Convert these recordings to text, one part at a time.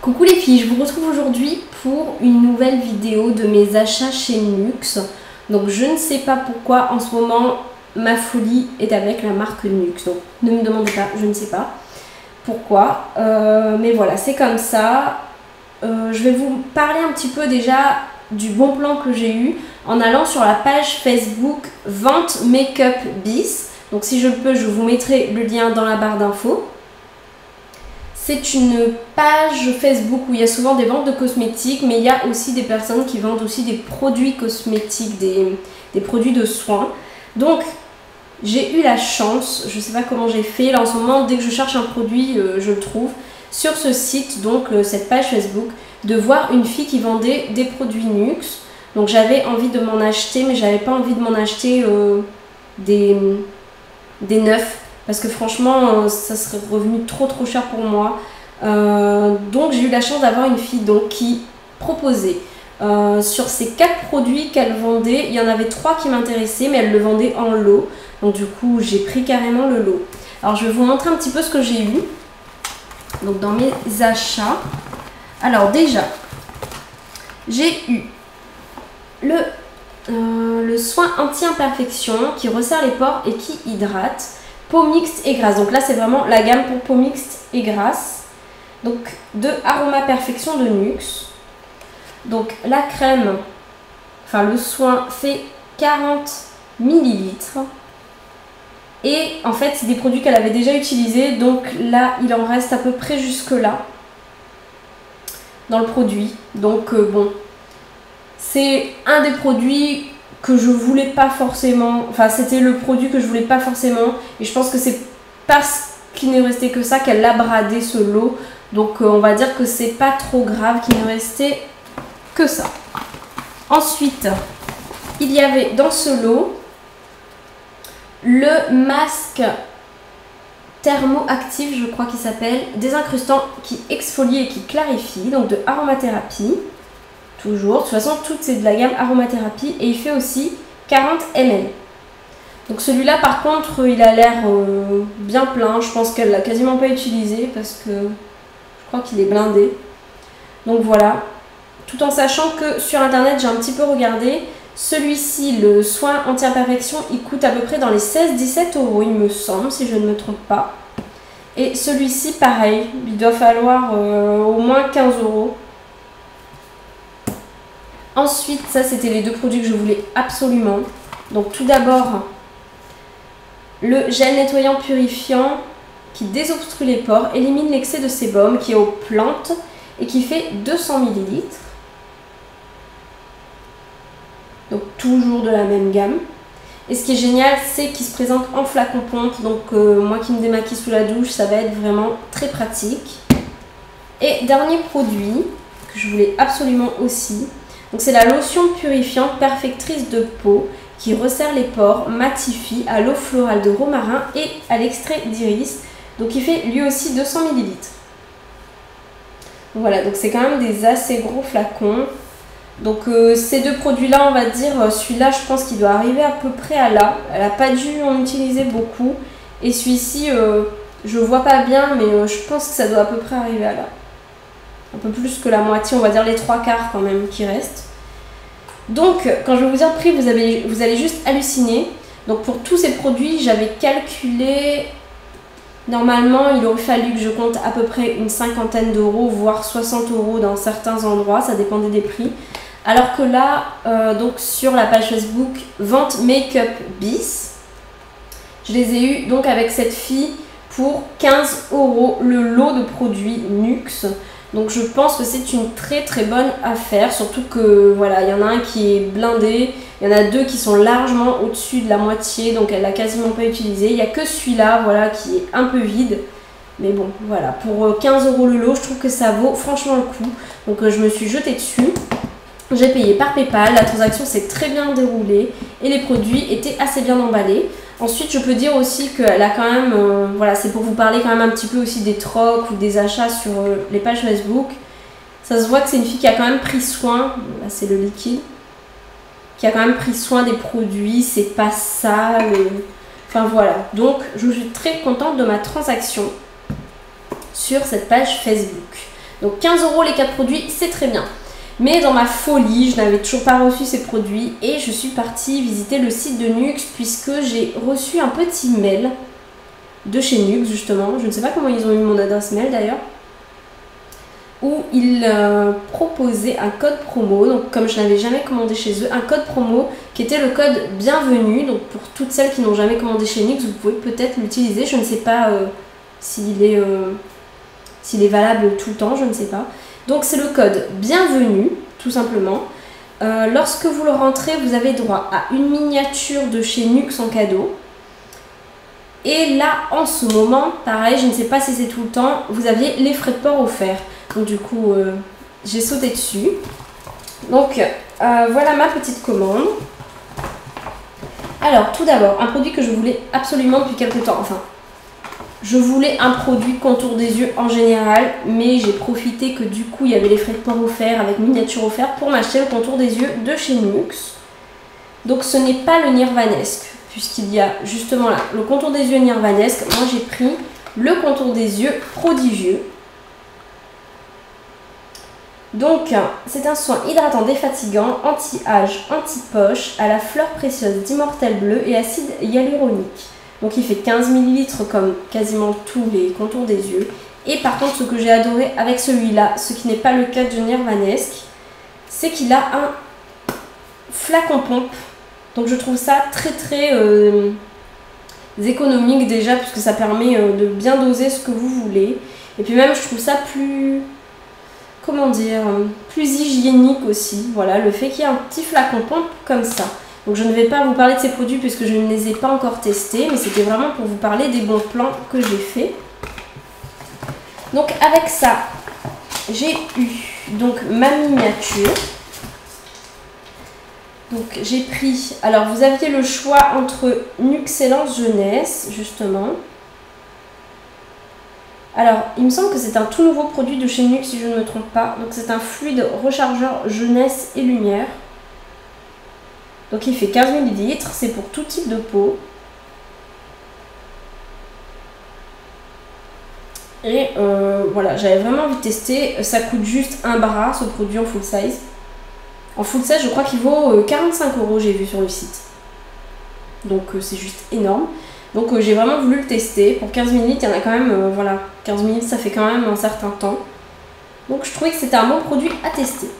Coucou les filles, je vous retrouve aujourd'hui pour une nouvelle vidéo de mes achats chez Nuxe. Donc je ne sais pas pourquoi en ce moment ma folie est avec la marque Nuxe. Donc ne me demandez pas, je ne sais pas pourquoi. Mais voilà, c'est comme ça. Je vais vous parler un petit peu déjà du bon plan que j'ai eu en allant sur la page Facebook Vente Make-up Bis. Donc si je le peux, je vous mettrai le lien dans la barre d'infos. C'est une page Facebook où il y a souvent des ventes de cosmétiques, mais il y a aussi des personnes qui vendent aussi des produits cosmétiques, des produits de soins. Donc, j'ai eu la chance, je ne sais pas comment j'ai fait, là en ce moment, dès que je cherche un produit, je le trouve, sur ce site, donc cette page Facebook, de voir une fille qui vendait des produits Nuxe. Donc j'avais envie de m'en acheter, mais j'avais pas envie de m'en acheter des neufs. Parce que franchement, ça serait revenu trop cher pour moi. Donc j'ai eu la chance d'avoir une fille donc, qui proposait sur ces 4 produits qu'elle vendait, il y en avait 3 qui m'intéressaient, mais elle le vendait en lot. Donc du coup, j'ai pris carrément le lot. Alors je vais vous montrer un petit peu ce que j'ai eu. Donc dans mes achats. Alors déjà, j'ai eu le soin anti-imperfection qui resserre les pores et qui hydrate. Peau mixte et grasse. Donc là, c'est vraiment la gamme pour peau mixte et grasse. Donc de Aroma Perfection de Nuxe. Donc la crème, enfin le soin fait 40 ml. Et en fait, c'est des produits qu'elle avait déjà utilisés. Donc là, il en reste à peu près jusque là dans le produit. Donc bon, c'est un des produits que je voulais pas forcément, enfin c'était le produit que je voulais pas forcément, et je pense que c'est parce qu'il ne restait que ça qu'elle l'a bradé ce lot. Donc on va dire que c'est pas trop grave qu'il ne restait que ça. Ensuite, il y avait dans ce lot le masque thermoactif, je crois qu'il s'appelle, désincrustant qui exfolie et qui clarifie, donc de aromathérapie. Toujours, de toute façon, tout c'est de la gamme aromathérapie et il fait aussi 40 ml. Donc celui-là, par contre, il a l'air bien plein. Je pense qu'elle l'a quasiment pas utilisé parce que je crois qu'il est blindé. Donc voilà, tout en sachant que sur internet, j'ai un petit peu regardé. Celui-ci, le soin anti-imperfection, il coûte à peu près dans les 16-17 €, il me semble, si je ne me trompe pas. Et celui-ci, pareil, il doit falloir au moins 15 €. Ensuite, ça c'était les 2 produits que je voulais absolument. Donc tout d'abord, le gel nettoyant purifiant qui désobstrue les pores, élimine l'excès de sébum qui est aux plantes et qui fait 200 ml. Donc toujours de la même gamme. Et ce qui est génial, c'est qu'il se présente en flacon pompe. Donc moi qui me démaquille sous la douche, ça va être vraiment très pratique. Et dernier produit que je voulais absolument aussi. Donc c'est la lotion purifiante perfectrice de peau qui resserre les pores, matifie à l'eau florale de romarin et à l'extrait d'iris. Donc il fait lui aussi 200 ml. Voilà, donc c'est quand même des assez gros flacons. Donc ces 2 produits-là, on va dire, celui-là je pense qu'il doit arriver à peu près à là. Elle n'a pas dû en utiliser beaucoup. Et celui-ci, je vois pas bien, mais je pense que ça doit à peu près arriver à là. Un peu plus que la moitié, on va dire les 3/4 quand même qui restent. Donc quand je vais vous dire le prix, vous allez juste halluciner. Donc pour tous ces produits, j'avais calculé, normalement il aurait fallu que je compte à peu près une 50aine d'euros, voire 60 € dans certains endroits, ça dépendait des prix. Alors que là, donc sur la page Facebook Vente Make-up Bis, je les ai eu donc avec cette fille pour 15 € le lot de produits Nuxe. Donc je pense que c'est une très bonne affaire, surtout que voilà, il y en a un qui est blindé, il y en a 2 qui sont largement au-dessus de la moitié, donc elle l'a quasiment pas utilisé. Il n'y a que celui-là, voilà, qui est un peu vide. Mais bon, voilà, pour 15 € le lot, je trouve que ça vaut franchement le coup. Donc je me suis jetée dessus. J'ai payé par PayPal, la transaction s'est très bien déroulée et les produits étaient assez bien emballés. Ensuite, je peux dire aussi qu'elle a quand même, voilà, c'est pour vous parler quand même un petit peu aussi des trocs ou des achats sur les pages Facebook. Ça se voit que c'est une fille qui a quand même pris soin, là c'est le liquide, qui a quand même pris soin des produits, c'est pas sale, enfin voilà. Donc, je suis très contente de ma transaction sur cette page Facebook. Donc 15 € les 4 produits, c'est très bien. Mais dans ma folie, je n'avais toujours pas reçu ces produits et je suis partie visiter le site de Nux puisque j'ai reçu un petit mail de chez Nux justement. Je ne sais pas comment ils ont eu mon adresse mail d'ailleurs. Où ils proposaient un code promo. Donc comme je n'avais jamais commandé chez eux, un code promo qui était le code bienvenue. Donc pour toutes celles qui n'ont jamais commandé chez Nux, vous pouvez peut-être l'utiliser. Je ne sais pas s'il est valable tout le temps, je ne sais pas. Donc c'est le code bienvenue, tout simplement. Lorsque vous le rentrez, vous avez droit à une miniature de chez Nux en cadeau. Et là, en ce moment, pareil, je ne sais pas si c'est tout le temps, vous aviez les frais de port offerts. Donc du coup, j'ai sauté dessus. Donc voilà ma petite commande. Alors tout d'abord, un produit que je voulais absolument depuis quelques temps. Enfin, je voulais un produit contour des yeux en général, mais j'ai profité que du coup il y avait les frais de port offerts avec miniature offerte pour m'acheter le contour des yeux de chez Nux. Donc ce n'est pas le Nirvanesque, puisqu'il y a justement là le contour des yeux Nirvanesque. Moi j'ai pris le contour des yeux prodigieux. Donc c'est un soin hydratant défatigant, anti-âge, anti-poche, à la fleur précieuse d'immortel bleu et acide hyaluronique. Donc il fait 15 ml comme quasiment tous les contours des yeux. Et par contre, ce que j'ai adoré avec celui-là, ce qui n'est pas le cas du Nirvanesque, c'est qu'il a un flacon pompe. Donc je trouve ça très économique déjà, puisque ça permet de bien doser ce que vous voulez. Et puis même je trouve ça plus, comment dire, plus hygiénique aussi. Voilà, le fait qu'il y ait un petit flacon pompe comme ça. Donc je ne vais pas vous parler de ces produits puisque je ne les ai pas encore testés, mais c'était vraiment pour vous parler des bons plans que j'ai fait. Donc avec ça, j'ai eu donc ma miniature. Donc j'ai pris, alors vous aviez le choix entre Nuxcellence Jeunesse justement. Alors il me semble que c'est un tout nouveau produit de chez Nux si je ne me trompe pas. Donc c'est un fluide rechargeur jeunesse et lumière. Donc il fait 15 ml, c'est pour tout type de peau. Et voilà, j'avais vraiment envie de tester. Ça coûte juste un bras ce produit en full size. En full size, je crois qu'il vaut 45 €, j'ai vu sur le site. Donc c'est juste énorme. Donc j'ai vraiment voulu le tester. Pour 15 ml, il y en a quand même, voilà, 15 ml ça fait quand même un certain temps. Donc je trouvais que c'était un bon produit à tester.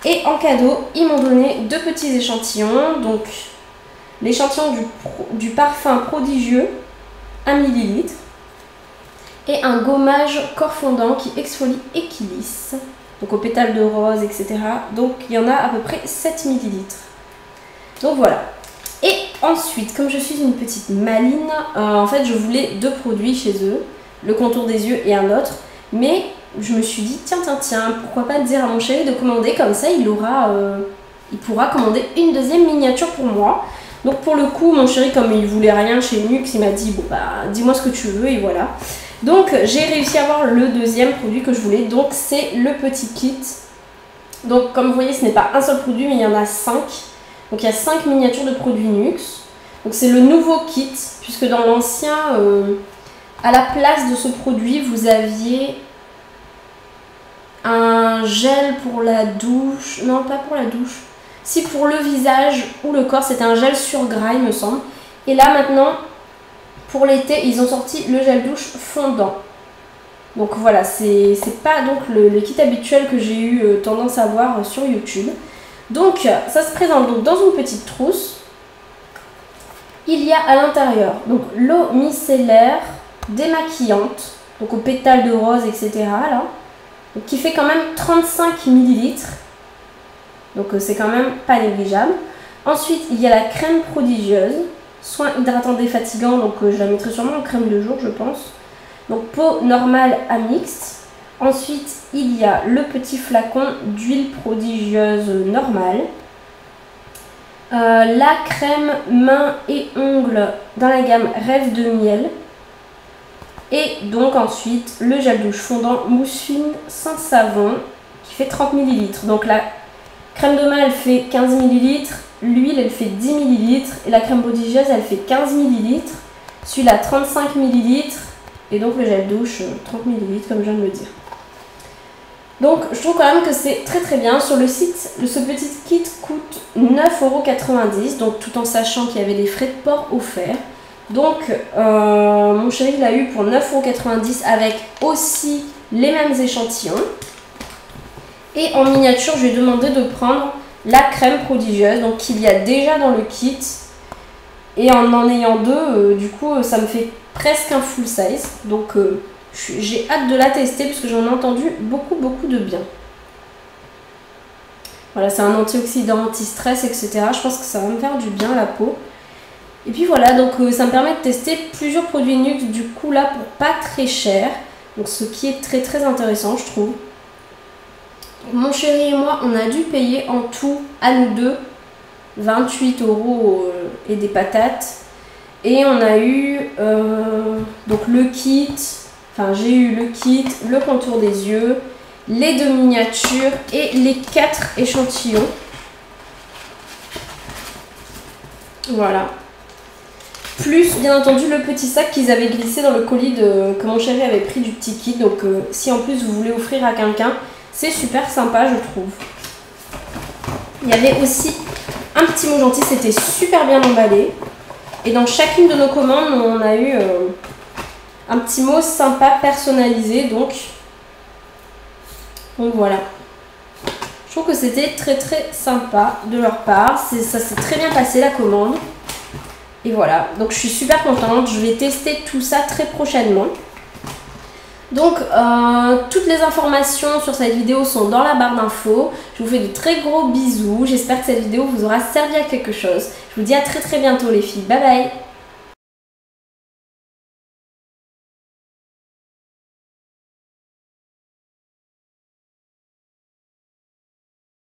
Et en cadeau, ils m'ont donné 2 petits échantillons. Donc l'échantillon du parfum prodigieux, 1 ml. Et un gommage corps fondant qui exfolie et qui lisse. Donc aux pétales de rose, etc. Donc il y en a à peu près 7 ml. Donc voilà. Et ensuite, comme je suis une petite maline, en fait je voulais 2 produits chez eux. Le contour des yeux et un autre. Mais je me suis dit, tiens, pourquoi pas dire à mon chéri de commander, comme ça il pourra commander une deuxième miniature pour moi. Donc pour le coup, mon chéri, comme il voulait rien chez Nux, il m'a dit, bon bah dis-moi ce que tu veux et voilà. Donc j'ai réussi à avoir le deuxième produit que je voulais, donc c'est le petit kit. Donc comme vous voyez, ce n'est pas un seul produit, mais il y en a 5. Donc il y a 5 miniatures de produits Nux. Donc c'est le nouveau kit, puisque dans l'ancien, à la place de ce produit, vous aviez un gel pour la douche. Non, pas pour la douche. Si, pour le visage ou le corps, c'était un gel sur gras, il me semble. Et là maintenant, pour l'été, ils ont sorti le gel douche fondant. Donc voilà, c'est pas donc le kit habituel que j'ai eu tendance à voir sur YouTube. Donc ça se présente donc dans une petite trousse. Il y a à l'intérieur donc l'eau micellaire démaquillante, donc aux pétales de rose, etc. là, donc, qui fait quand même 35 ml. Donc c'est quand même pas négligeable. Ensuite, il y a la crème prodigieuse, soin hydratant défatigant, donc je la mettrai sûrement en crème de jour, je pense. Donc peau normale à mixte. Ensuite, il y a le petit flacon d'huile prodigieuse normale. La crème mains et ongles dans la gamme Rêve de miel. Et donc ensuite, le gel douche fondant mousse fine sans savon qui fait 30 ml. Donc la crème de main, elle fait 15 ml. L'huile, elle fait 10 ml. Et la crème prodigieuse, elle fait 15 ml. Celui-là, 35 ml. Et donc le gel douche, 30 ml, comme je viens de le dire. Donc je trouve quand même que c'est très très bien. Sur le site, ce petit kit coûte 9,90 €, donc tout en sachant qu'il y avait des frais de port offerts. Donc mon chéri l'a eu pour 9,90 € avec aussi les mêmes échantillons. Et en miniature, je lui ai demandé de prendre la crème prodigieuse, donc qu'il y a déjà dans le kit. Et en ayant deux, du coup, ça me fait presque un full size. Donc j'ai hâte de la tester parce que j'en ai entendu beaucoup de bien. Voilà, c'est un antioxydant, anti-stress, etc. Je pense que ça va me faire du bien à la peau. Et puis voilà, donc ça me permet de tester plusieurs produits NYX du coup là pour pas très cher. Donc ce qui est très intéressant, je trouve. Mon chéri et moi, on a dû payer en tout, à nous deux, 28 € et des patates. Et on a eu donc le kit, enfin j'ai eu le kit, le contour des yeux, les 2 miniatures et les 4 échantillons. Voilà. Plus bien entendu le petit sac qu'ils avaient glissé dans le colis que mon chéri avait pris du petit kit. Donc si en plus vous voulez offrir à quelqu'un, c'est super sympa je trouve. Il y avait aussi un petit mot gentil, c'était super bien emballé. Et dans chacune de nos commandes, on a eu un petit mot sympa personnalisé. Donc voilà. Je trouve que c'était très sympa de leur part. Ça s'est très bien passé la commande. Et voilà, donc je suis super contente. Je vais tester tout ça très prochainement. Donc toutes les informations sur cette vidéo sont dans la barre d'infos. Je vous fais de très gros bisous. J'espère que cette vidéo vous aura servi à quelque chose. Je vous dis à très bientôt les filles. Bye bye.